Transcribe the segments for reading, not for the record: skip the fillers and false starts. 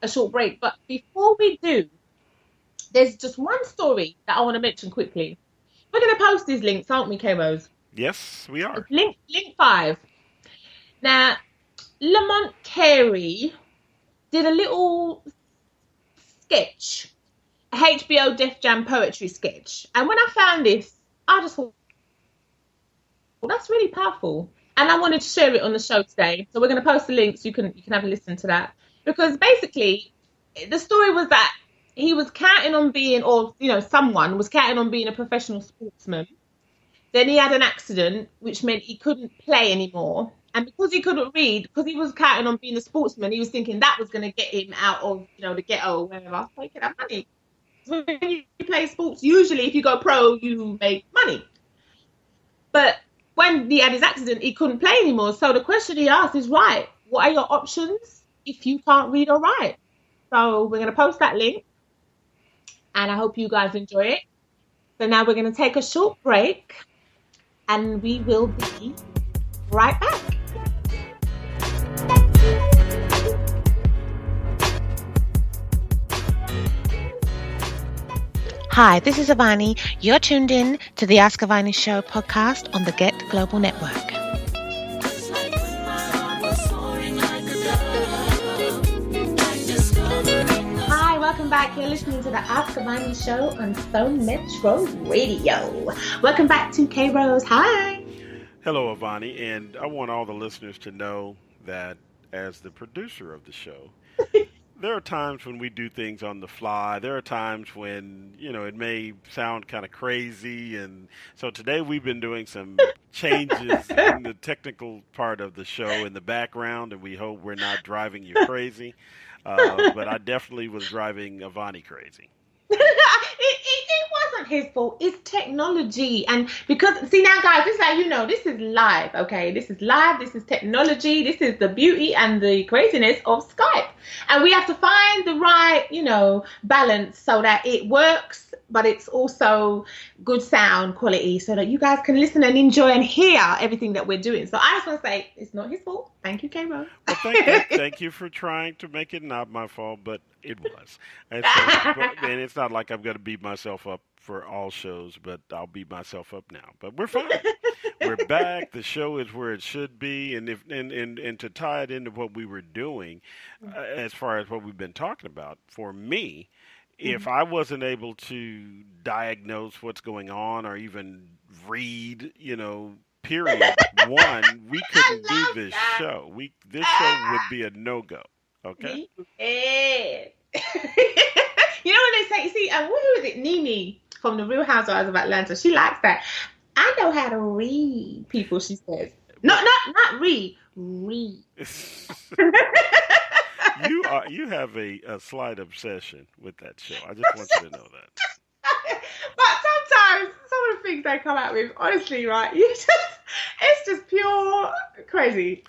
a short break. But before we do, there's just one story that I want to mention quickly. We're going to post these links, aren't we, K-Rose? Yes, we are. Link 5. Now, Lamont Carey did a little sketch, a HBO Def Jam poetry sketch. And when I found this, I just thought, well, that's really powerful. And I wanted to share it on the show today. So we're going to post the links. You can have a listen to that. Because basically, the story was that he was counting on being, or, someone was counting on being a professional sportsman. Then he had an accident, which meant he couldn't play anymore. And because he couldn't read, because he was counting on being a sportsman, he was thinking that was going to get him out of, the ghetto or wherever. So he could have money. So when you play sports, usually if you go pro, you make money. But when he had his accident, he couldn't play anymore. So the question he asked is, right, what are your options if you can't read or write? So we're going to post that link. And I hope you guys enjoy it. So now we're going to take a short break. And we will be right back. Hi, this is Avani. You're tuned in to the Ask Avani Show podcast on the Get Global Network. Hi, welcome back. You're listening to the Ask Avani Show on SoMetro Radio. Welcome back to K-Rose. Hi. Hello, Avani. And I want all the listeners to know that as the producer of the show, there are times when we do things on the fly. There are times when, it may sound kind of crazy. And so today we've been doing some changes in the technical part of the show in the background, and we hope we're not driving you crazy. But I definitely was driving Avani crazy. It wasn't his fault. It's technology. And because, see now, guys, this is how this is live, okay? This is live. This is technology. This is the beauty and the craziness of Skype. And we have to find the right, balance so that it works, but it's also good sound quality so that you guys can listen and enjoy and hear everything that we're doing. So I just want to say it's not his fault. Thank you, K-Rose. Well, thank you for trying to make it not my fault, but it was. And it's not like I'm going to beat myself up for all shows, but I'll beat myself up now. But we're fine. We're back. The show is where it should be. And and to tie it into what we were doing, as far as what we've been talking about, for me, if I wasn't able to diagnose what's going on or even read, period, we couldn't do this show. This show would be a no-go. Okay? Yeah. When they say, see, who is it? Nene from the Real Housewives of Atlanta. She likes that. I know how to read people, she says. Not read. Read. You have a slight obsession with that show. I just want you to know that. But sometimes some of the things they come out with, honestly, right? It's just pure crazy.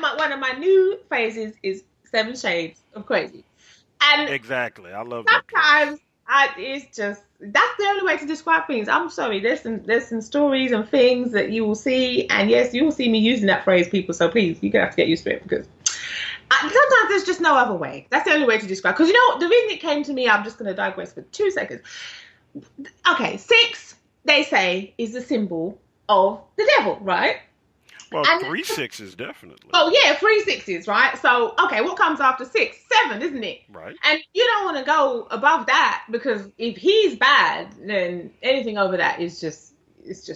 My one of my new phases is 7 Shades of Crazy. And exactly, I love that. Sometimes it's just that's the only way to describe things. I'm sorry, there's some stories and things that you will see, and yes, you will see me using that phrase, people. So please, you're gonna have to get used to it because sometimes there's just no other way. That's the only way to describe. Because the reason it came to me, I'm just gonna digress for 2 seconds. Okay, 6 they say is the symbol of the devil, right? Well, 3 6s definitely. Oh yeah, 3 6s, right? So okay, what comes after 6? 7, isn't it? Right. And you don't want to go above that because if he's bad, then anything over that is just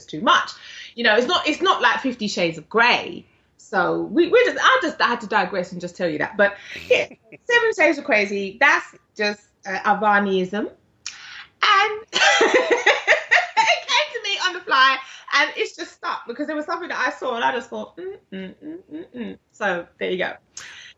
too much. It's not like 50 Shades of Grey. So I had to digress and just tell you that. But yeah, 7 Shades of Crazy. That's just Avaniism, and it came to me on the fly. And it's just stuck because there was something that I saw and I just thought, So there you go.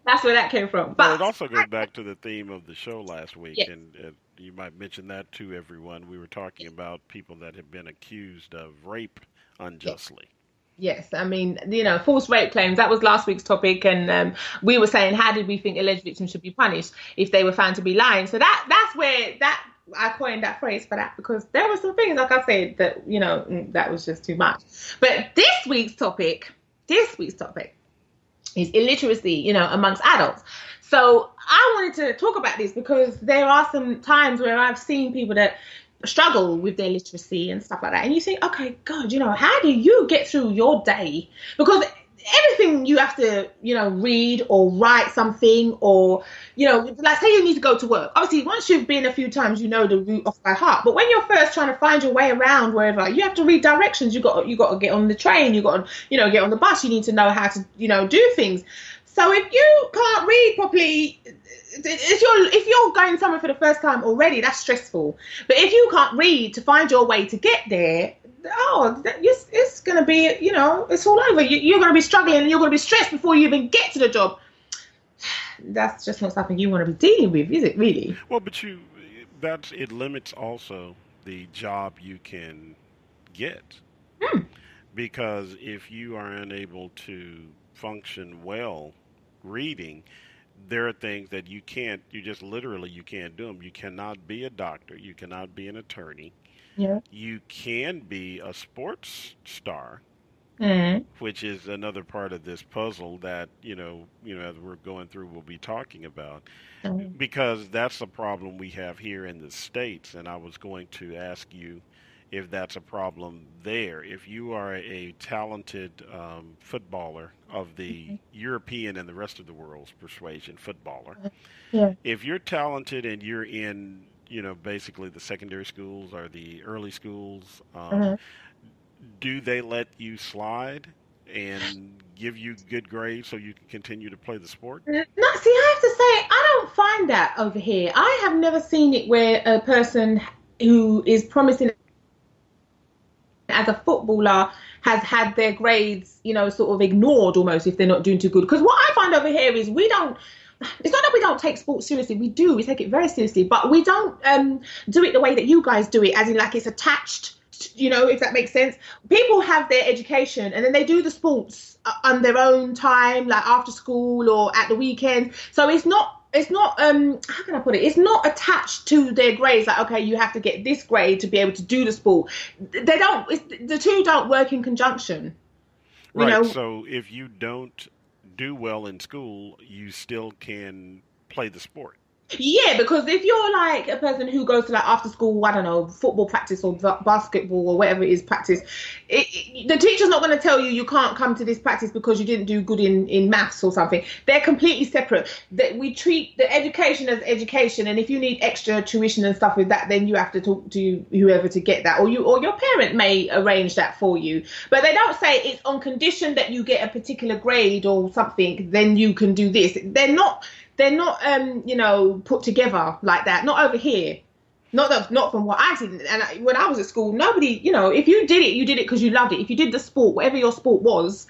That's where that came from. But it also goes back to the theme of the show last week. Yes. And you might mention that to everyone. We were talking about people that have been accused of rape unjustly. Yes. I mean, false rape claims. That was last week's topic. And we were saying, how did we think alleged victims should be punished if they were found to be lying? So that's where I coined that phrase for that because there were some things, like I said, that, that was just too much. But this week's topic is illiteracy, amongst adults. So I I wanted to talk about this because there are some times where I've seen people that struggle with their literacy and stuff like that. And you think, okay, God, how do you get through your day? Because everything you have to, read or write something or, like say you need to go to work. Obviously, once you've been a few times, you know the route off by heart. But when you're first trying to find your way around wherever, you have to read directions. You got to get on the train. You got to, get on the bus. You need to know how to, do things. So if you can't read properly, if you're going somewhere for the first time already, that's stressful. But if you can't read to find your way to get there, it's going to be, it's all over. You're going to be struggling and you're going to be stressed before you even get to the job. That's just not something you want to be dealing with, is it really? Well, but it limits also the job you can get. Because if you are unable to function well reading, there are things that you can't do them. You cannot be a doctor. You cannot be an attorney. Yeah. You can be a sports star, which is another part of this puzzle that, as we're going through, we'll be talking about. Because that's a problem we have here in the States. And I was going to ask you if that's a problem there. If you are a talented footballer of the European and the rest of the world's persuasion footballer, if you're talented and you're in, basically the secondary schools or the early schools, do they let you slide and give you good grades so you can continue to play the sport? No, see, I have to say, I don't find that over here. I have never seen it where a person who is promising as a footballer has had their grades, sort of ignored almost if they're not doing too good. Because what I find over here is it's not that we don't take sports seriously. We do. We take it very seriously. But we don't do it the way that you guys do it, as in like it's attached, if that makes sense. People have their education and then they do the sports on their own time, like after school or at the weekend. So it's not how can I put it? It's not attached to their grades. Like, okay, you have to get this grade to be able to do the sport. The two don't work in conjunction. Right. So if you don't do well in school, you still can play the sport. Yeah, because if you're like a person who goes to like after school, I don't know, football practice or basketball or whatever it is practice, the teacher's not going to tell you can't come to this practice because you didn't do good in maths or something. They're completely separate. That we treat the education as education, and if you need extra tuition and stuff with that, then you have to talk to whoever to get that, or your parent may arrange that for you. But they don't say it's on condition that you get a particular grade or something, then you can do this. They're not put together like that. Not over here. Not from what I've seen. And when I was at school, nobody, if you did it because you loved it. If you did the sport, whatever your sport was,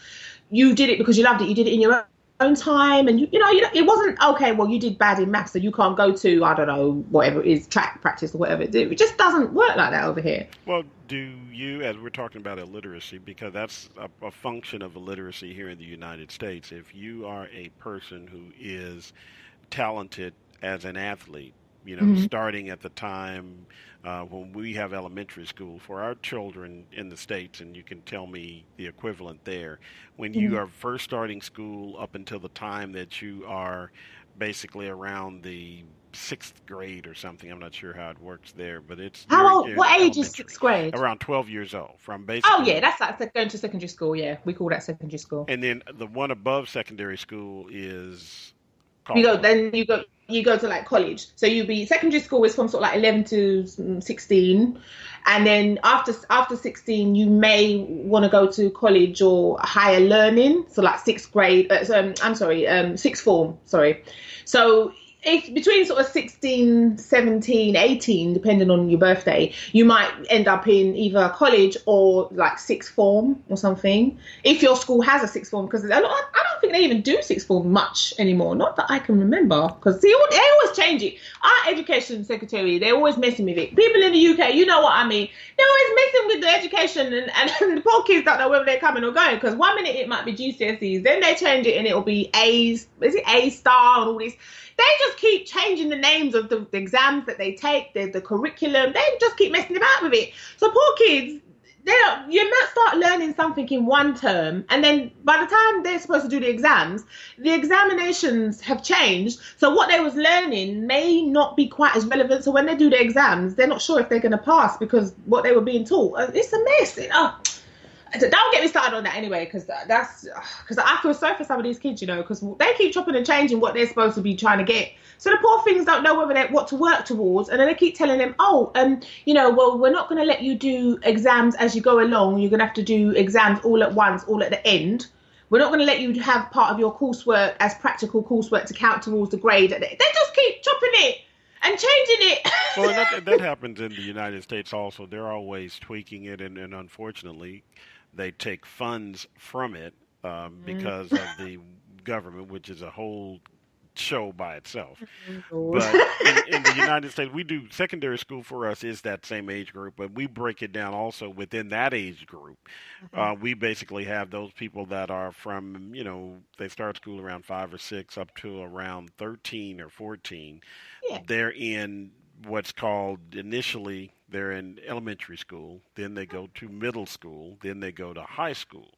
you did it because you loved it. You did it in your own time. And, it wasn't, okay, well, you did bad in maths, so you can't go to, I don't know, whatever it is, track practice or whatever it is. It just doesn't work like that over here. Well, do you, as we're talking about illiteracy, because that's a function of illiteracy here in the United States, if you are a person who is talented as an athlete, starting at the time when we have elementary school for our children in the States, and you can tell me the equivalent there, when you are first starting school up until the time that you are basically around the 6th grade or something. I'm not sure how it works there, but it's how old? What age is 6th grade? Around 12 years old. From basically. Oh yeah, that's like going to secondary school. Yeah, we call that secondary school. And then the one above secondary school is. You go to like college. So secondary school is from sort of like 11 to 16. And then after 16, you may want to go to college or higher learning. So like 6th grade, sixth form, sorry. So if between sort of 16, 17, 18, depending on your birthday, you might end up in either college or like 6th form or something. If your school has a 6th form, because I don't think they even do 6th form much anymore. Not that I can remember, because they always change it. Our education secretary, they're always messing with it. People in the UK, you know what I mean. They're always messing with the education, and the poor kids don't know whether they're coming or going, because one minute it might be GCSEs, then they change it and it'll be A's, is it A star and all this. They just keep changing the names of the exams that they take, the curriculum. They just keep messing about with it. So poor kids, you might start learning something in one term, and then by the time they're supposed to do the exams, the examinations have changed. So what they was learning may not be quite as relevant. So when they do the exams, they're not sure if they're going to pass because what they were being taught. It's a mess. Don't get me started on that anyway, because I feel sorry for some of these kids, because they keep chopping and changing what they're supposed to be trying to get. So the poor things don't know what to work towards, and then they keep telling them, well, we're not going to let you do exams as you go along. You're going to have to do exams all at once, all at the end. We're not going to let you have part of your coursework as practical coursework to count towards the grade. They just keep chopping it and changing it. Well, that happens in the United States also. They're always tweaking it, and unfortunately, they take funds from it because of the government, which is a whole show by itself. But in the United States, we do secondary school for us is that same age group, but we break it down also within that age group. We basically have those people that are from, they start school around 5 or 6 up to around 13 or 14. Yeah. They're in what's called initially they're in elementary school, then they go to middle school, then they go to high school.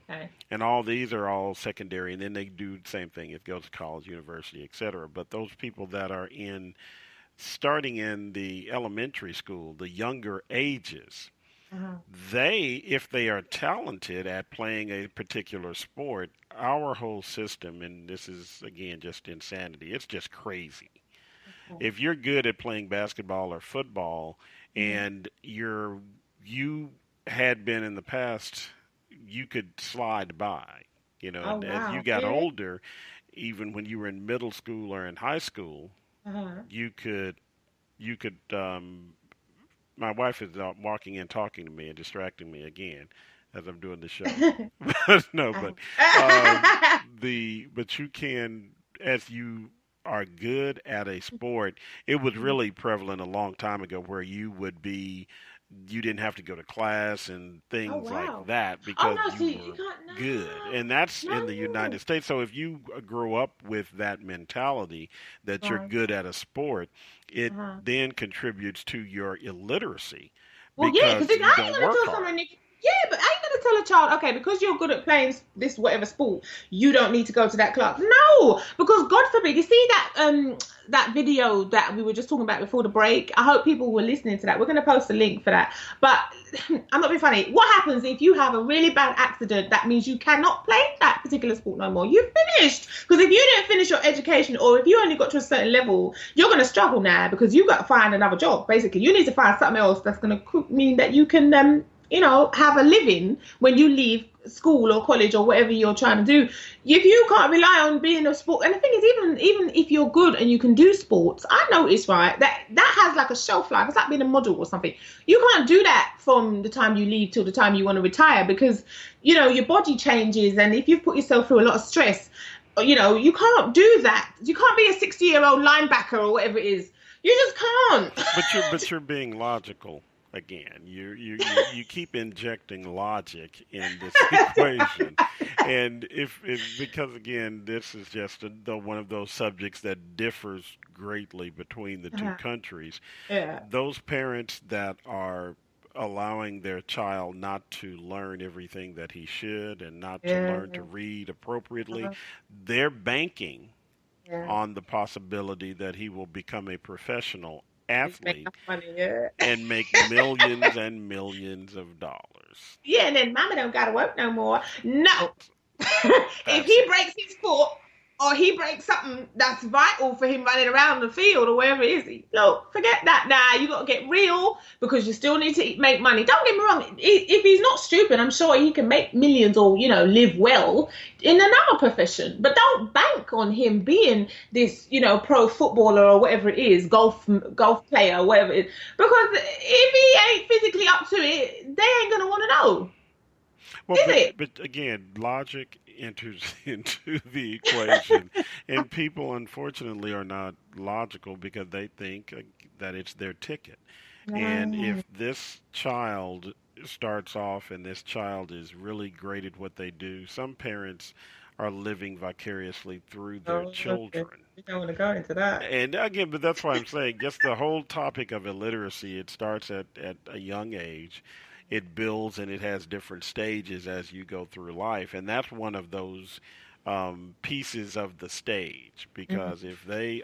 Okay. And all these are all secondary, and then they do the same thing. It goes to college, university, etc. But those people that are starting in the elementary school, the younger ages, if they are talented at playing a particular sport, our whole system, and this is, again, just insanity, it's just crazy. If you're good at playing basketball or football, and you had been in the past, you could slide by. And as you got older, even when you were in middle school or in high school, you could. My wife is walking in, talking to me, and distracting me again as I'm doing the show. But you can, as you are good at a sport. It was really prevalent a long time ago where you didn't have to go to class and things like that because you were good. And that's in the United States. So if you grow up with that mentality that you're good at a sport, it then contributes to your illiteracy. Well, because you don't work hard. Yeah, but I ain't going to tell a child, okay, because you're good at playing this whatever sport, you don't need to go to that class. No, because God forbid, you see that video that we were just talking about before the break? I hope people were listening to that. We're going to post a link for that. But I'm not being funny. What happens if you have a really bad accident? That means you cannot play that particular sport no more. You've finished. Because if you didn't finish your education or if you only got to a certain level, you're going to struggle now because you've got to find another job, basically. You need to find something else that's going to mean that you can have a living when you leave school or college or whatever you're trying to do. If you can't rely on being a sport, and the thing is, even if you're good and you can do sports, I noticed, right, that has like a shelf life. It's like being a model or something. You can't do that from the time you leave till the time you want to retire because, your body changes, and if you've put yourself through a lot of stress, you can't do that. You can't be a 60-year-old linebacker or whatever it is. You just can't. But you're being logical. Again, you keep injecting logic in this equation, and because again, this is just one of those subjects that differs greatly between the two countries. Yeah. Those parents that are allowing their child not to learn everything that he should and not to learn to read appropriately, they're banking on the possibility that he will become a professional athlete and make millions and millions of dollars. Yeah, and then mama don't gotta work no more. No. If he breaks his foot or he breaks something that's vital for him running around the field or wherever it is, look, forget that. Nah, you gotta get real because you still need to make money. Don't get me wrong, if he's not stupid, I'm sure he can make millions or live well in another profession. But don't bank on him being this pro footballer or whatever it is, golf player or whatever it is, because if he ain't physically up to it, they ain't gonna want to know. Well, but again, logic enters into the equation, and people unfortunately are not logical because they think that it's their ticket. And if this child starts off and this child is really great at what they do, some parents are living vicariously through their children. You don't want to go into that. And again, but that's why I'm saying just the whole topic of illiteracy, it starts at a young age. it builds and it has different stages as you go through life, and that's one of those pieces of the stage, Mhm. because if they